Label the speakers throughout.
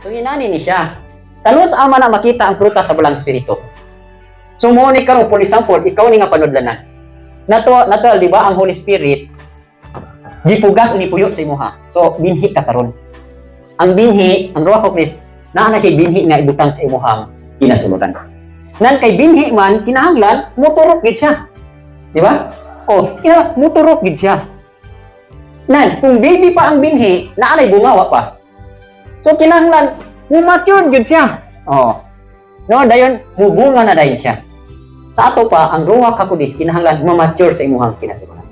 Speaker 1: So hinani ni siya. Kanus ama na makita ang prutas sa balang espiritu. So mo ni karon for example, ikaw ni nga panudlanan. Nato di ba ang Holy Spirit gipugas ni puyo sa imuha. So binhi ka karon. Ang binhi, ang Ruach HaKodes, naa na siya binhi nga ibutang sa imuhang kinasuluran. Nan kay binhi man kinahanglan moturok gid siya. Di ba? Oh, moturok gid siya. Nan kung baby pa ang binhi, naanay bungawa pa. So kinahanglan mature gid siya. Oh. No, dayon mubunga na dayon siya. Sa ato pa ang Ruach HaKodes kinahanglan ma-mature sa imuhang kinasuluran.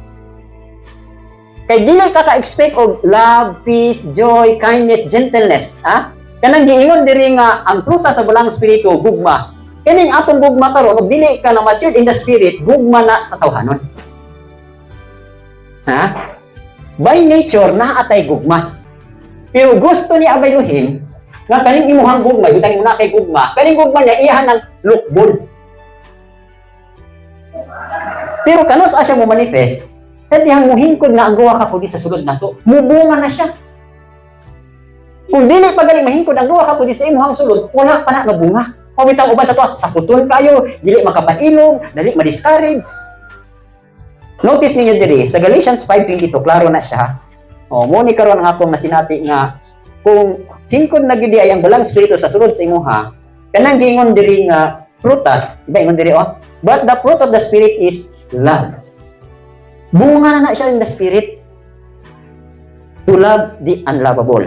Speaker 1: Kay dili ka ka-expect og love, peace, joy, kindness, gentleness, ha? Kanang giingon diri nga ang prutas sa balang espiritu gugma. Kaning atong gugma karon og dili ka na matured in the spirit, gugma na sa tawhanon. Ha? By nature na atay gugma. Pero gusto ni Abay Elohim nga kaning imuhang gugma, butang mo na kay gugma. Kaning gugma niya iyahan ng lukbon. Pero kanus asya mo manifest, sa dihang muhingkod na ang Ruach HaKodes sa sulod nato, mubunga na siya. Kung dili pa galing mahingkod ang Ruach HaKodes sa imuhang sulod, wala pa na nga bunga. Pabitang uban sa to, saputon kayo, dili makapailog, dili ma-discourage. Notice ninyo diri, sa Galatians 5:22, klaro na siya. O, mo ni karon ang akong nasinati nga, kung hingkod na gidi ay ang balang espiritu sa sulod sa imuha, kanang giingon diri nga prutas, iba ingon diri but the fruit of the spirit is love. Bunga na siya in the spirit to love the unlovable.